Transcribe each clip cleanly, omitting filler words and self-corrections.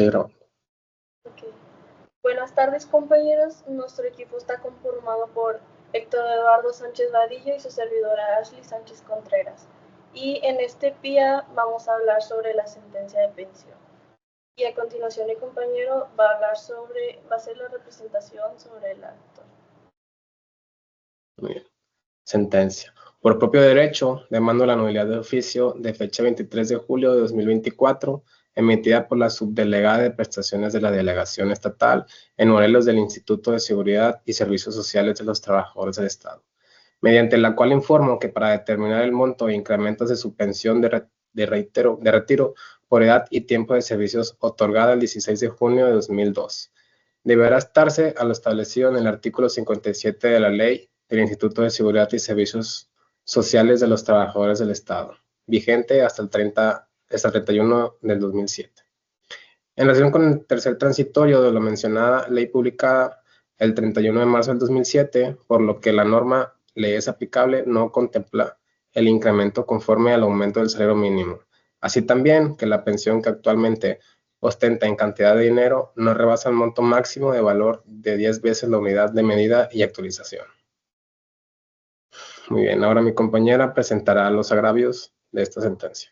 Pero, Okay. Buenas tardes, compañeros. Nuestro equipo está conformado por Héctor Eduardo Sánchez Vadillo y su servidora Ashley Sánchez Contreras. Y en este día vamos a hablar sobre la sentencia de pensión. Y a continuación mi compañero va a hacer la representación sobre el acto. muy bien. Sentencia. Por propio derecho, demando la nulidad de oficio de fecha 23 de julio de 2024, emitida por la subdelegada de prestaciones de la Delegación Estatal en Morelos del Instituto de Seguridad y Servicios Sociales de los Trabajadores del Estado, mediante la cual informo que para determinar el monto e incrementos de su pensión de retiro por edad y tiempo de servicios otorgada el 16 de junio de 2002, deberá estarse a lo establecido en el artículo 57 de la Ley del Instituto de Seguridad y Servicios Sociales de los Trabajadores del Estado, vigente hasta el 31 del 2007. En relación con el tercer transitorio de la mencionada ley publicada el 31 de marzo del 2007, por lo que la norma le es aplicable, no contempla el incremento conforme al aumento del salario mínimo. Así también que la pensión que actualmente ostenta en cantidad de dinero no rebasa el monto máximo de valor de 10 veces la unidad de medida y actualización. Muy bien, ahora mi compañera presentará los agravios de esta sentencia.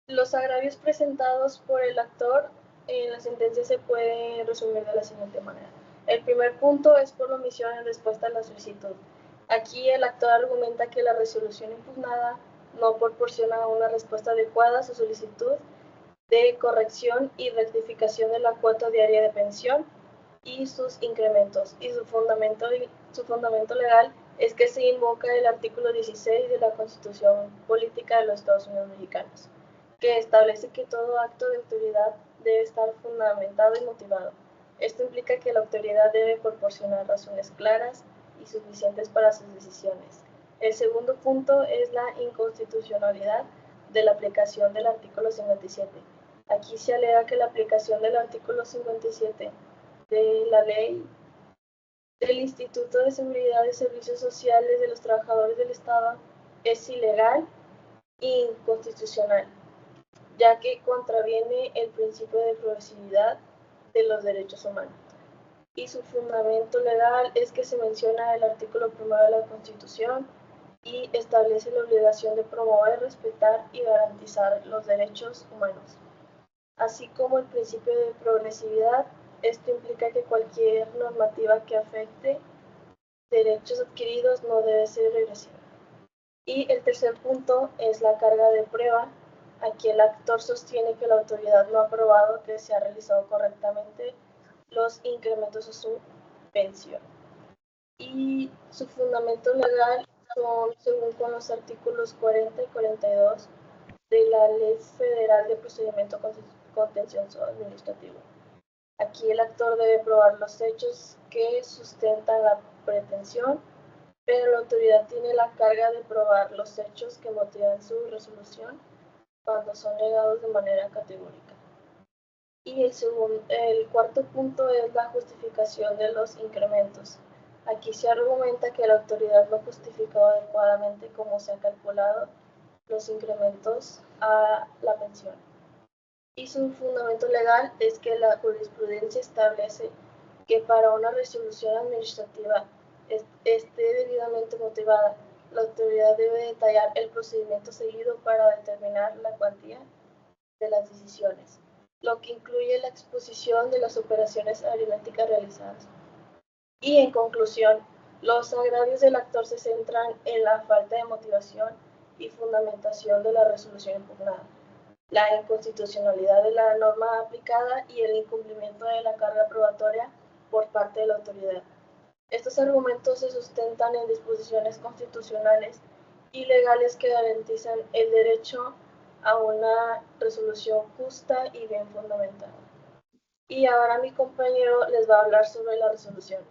Los agravios presentados por el actor en la sentencia se pueden resumir de la siguiente manera. El primer punto es por omisión en respuesta a la solicitud. Aquí el actor argumenta que la resolución impugnada no proporciona una respuesta adecuada a su solicitud de corrección y rectificación de la cuota diaria de pensión y sus incrementos, y su fundamento legal es que se invoca el artículo 16 de la Constitución Política de los Estados Unidos Mexicanos, que establece que todo acto de autoridad debe estar fundamentado y motivado. Esto implica que la autoridad debe proporcionar razones claras y suficientes para sus decisiones. El segundo punto es la inconstitucionalidad de la aplicación del artículo 57. Aquí se alega que la aplicación del artículo 57 de la ley del Instituto de Seguridad y Servicios Sociales de los Trabajadores del Estado es ilegal e inconstitucional, ya que contraviene el principio de progresividad de los derechos humanos. Y su fundamento legal es que se menciona el artículo 1 de la Constitución y establece la obligación de promover, respetar y garantizar los derechos humanos, así como el principio de progresividad. Esto implica que cualquier normativa que afecte derechos adquiridos no debe ser regresiva. Y el tercer punto es la carga de prueba. Aquí el actor sostiene que la autoridad no ha probado que se ha realizado correctamente los incrementos a su pensión. Y su fundamento legal son, según con los artículos 40 y 42 de la Ley Federal de Procedimiento Contencioso Administrativo. Aquí el actor debe probar los hechos que sustentan la pretensión, pero la autoridad tiene la carga de probar los hechos que motivan su resolución cuando son negados de manera categórica. Y el cuarto punto es la justificación de los incrementos. Aquí se argumenta que la autoridad no justificó adecuadamente cómo se han calculado los incrementos a la pensión. Y su fundamento legal es que la jurisprudencia establece que para una resolución administrativa esté debidamente motivada, la autoridad debe detallar el procedimiento seguido para determinar la cuantía de las decisiones, lo que incluye la exposición de las operaciones aritméticas realizadas. Y en conclusión, los agravios del actor se centran en la falta de motivación y fundamentación de la resolución impugnada, la inconstitucionalidad de la norma aplicada y el incumplimiento de la carga probatoria por parte de la autoridad. Estos argumentos se sustentan en disposiciones constitucionales y legales que garantizan el derecho a una resolución justa y bien fundamentada. Y ahora mi compañero les va a hablar sobre la resolución.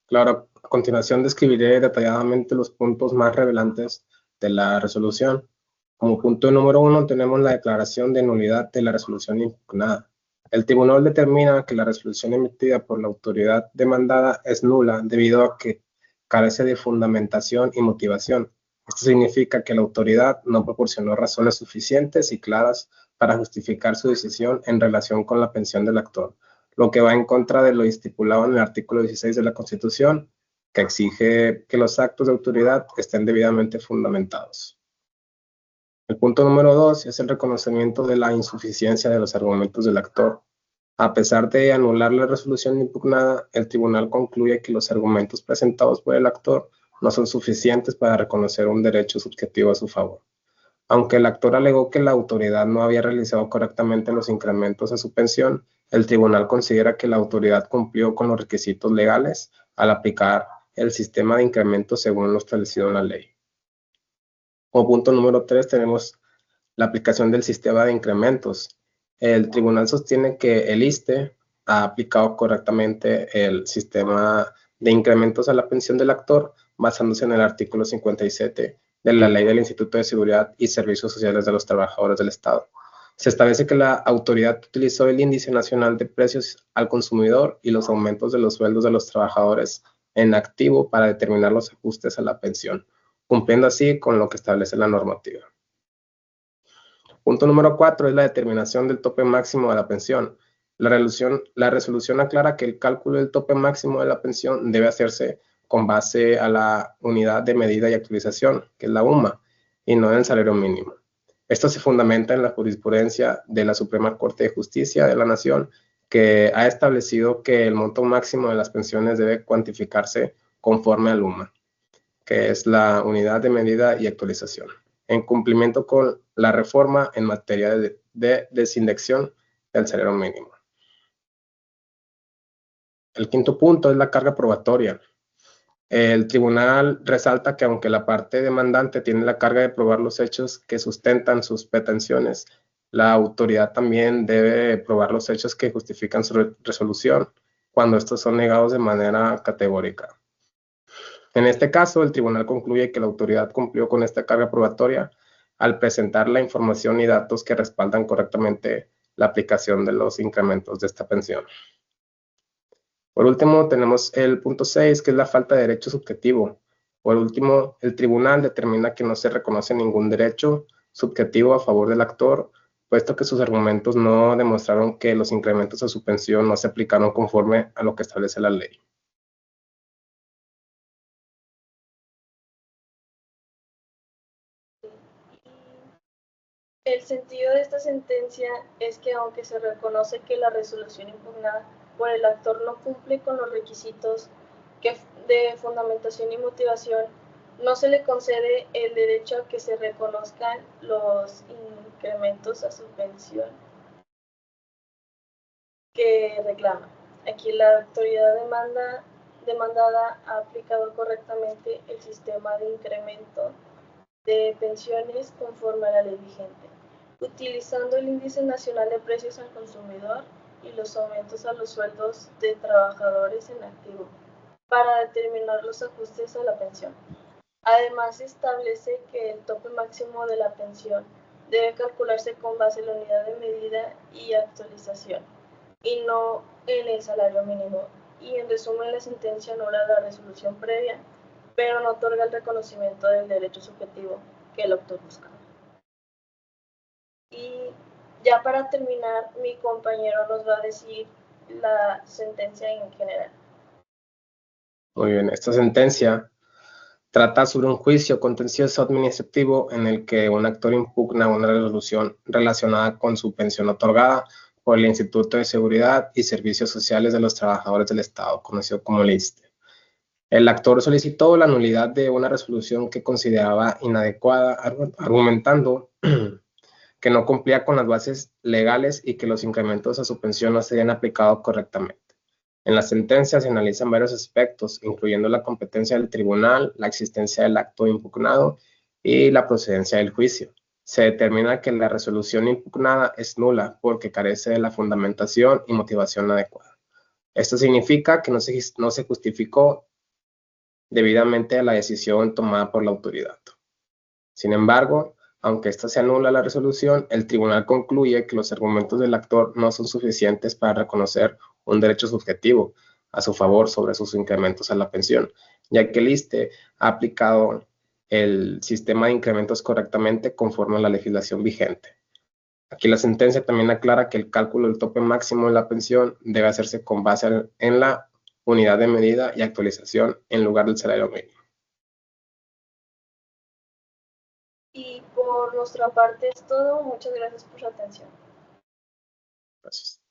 Claro, a continuación describiré detalladamente los puntos más relevantes de la resolución. Como punto número 1 tenemos la declaración de nulidad de la resolución impugnada. El tribunal determina que la resolución emitida por la autoridad demandada es nula debido a que carece de fundamentación y motivación. Esto significa que la autoridad no proporcionó razones suficientes y claras para justificar su decisión en relación con la pensión del actor, lo que va en contra de lo estipulado en el artículo 16 de la Constitución, que exige que los actos de autoridad estén debidamente fundamentados. El punto número 2 es el reconocimiento de la insuficiencia de los argumentos del actor. A pesar de anular la resolución impugnada, el tribunal concluye que los argumentos presentados por el actor no son suficientes para reconocer un derecho subjetivo a su favor. Aunque el actor alegó que la autoridad no había realizado correctamente los incrementos a su pensión, el tribunal considera que la autoridad cumplió con los requisitos legales al aplicar el sistema de incrementos según lo establecido en la ley. Como punto número 3 tenemos la aplicación del sistema de incrementos. El tribunal sostiene que el ISSSTE ha aplicado correctamente el sistema de incrementos a la pensión del actor basándose en el artículo 57 de la Ley del Instituto de Seguridad y Servicios Sociales de los Trabajadores del Estado. Se establece que la autoridad utilizó el Índice Nacional de Precios al Consumidor y los aumentos de los sueldos de los trabajadores en activo para determinar los ajustes a la pensión, cumpliendo así con lo que establece la normativa. Punto número 4 es la determinación del tope máximo de la pensión. La resolución aclara que el cálculo del tope máximo de la pensión debe hacerse con base a la unidad de medida y actualización, que es la UMA, y no en el salario mínimo. Esto se fundamenta en la jurisprudencia de la Suprema Corte de Justicia de la Nación, que ha establecido que el monto máximo de las pensiones debe cuantificarse conforme al UMA, que es la unidad de medida y actualización, en cumplimiento con la reforma en materia de desindexación del salario mínimo. El quinto punto es la carga probatoria. El tribunal resalta que aunque la parte demandante tiene la carga de probar los hechos que sustentan sus pretensiones, la autoridad también debe probar los hechos que justifican su resolución cuando estos son negados de manera categórica. En este caso, el tribunal concluye que la autoridad cumplió con esta carga probatoria al presentar la información y datos que respaldan correctamente la aplicación de los incrementos de esta pensión. Por último, tenemos el punto 6, que es la falta de derecho subjetivo. Por último, el tribunal determina que no se reconoce ningún derecho subjetivo a favor del actor, puesto que sus argumentos no demostraron que los incrementos a su pensión no se aplicaron conforme a lo que establece la ley. El sentido de esta sentencia es que aunque se reconoce que la resolución impugnada por el actor no cumple con los requisitos de fundamentación y motivación, no se le concede el derecho a que se reconozcan los incrementos a su pensión que reclama. Aquí la autoridad demandada ha aplicado correctamente el sistema de incremento de pensiones conforme a la ley vigente, utilizando el Índice Nacional de Precios al Consumidor y los aumentos a los sueldos de trabajadores en activo para determinar los ajustes a la pensión. Además, establece que el tope máximo de la pensión debe calcularse con base en la unidad de medida y actualización, y no en el salario mínimo. Y en resumen, la sentencia anula la resolución previa, pero no otorga el reconocimiento del derecho subjetivo que el autor buscaba. Y ya para terminar, mi compañero nos va a decir la sentencia en general. Muy bien, esta sentencia trata sobre un juicio contencioso administrativo en el que un actor impugna una resolución relacionada con su pensión otorgada por el Instituto de Seguridad y Servicios Sociales de los Trabajadores del Estado, conocido como el ISSSTE. El actor solicitó la nulidad de una resolución que consideraba inadecuada, argumentando que no cumplía con las bases legales y que los incrementos a su pensión no se habían aplicado correctamente. En la sentencia se analizan varios aspectos, incluyendo la competencia del tribunal, la existencia del acto impugnado y la procedencia del juicio. Se determina que la resolución impugnada es nula porque carece de la fundamentación y motivación adecuada. Esto significa que no se justificó debidamente a la decisión tomada por la autoridad. Sin embargo, aunque esta se anula la resolución, el tribunal concluye que los argumentos del actor no son suficientes para reconocer un derecho subjetivo a su favor sobre sus incrementos a la pensión, ya que el ISSSTE ha aplicado el sistema de incrementos correctamente conforme a la legislación vigente. Aquí la sentencia también aclara que el cálculo del tope máximo de la pensión debe hacerse con base en la unidad de medida y actualización en lugar del salario mínimo. Y por nuestra parte es todo. Muchas gracias por su atención. Gracias.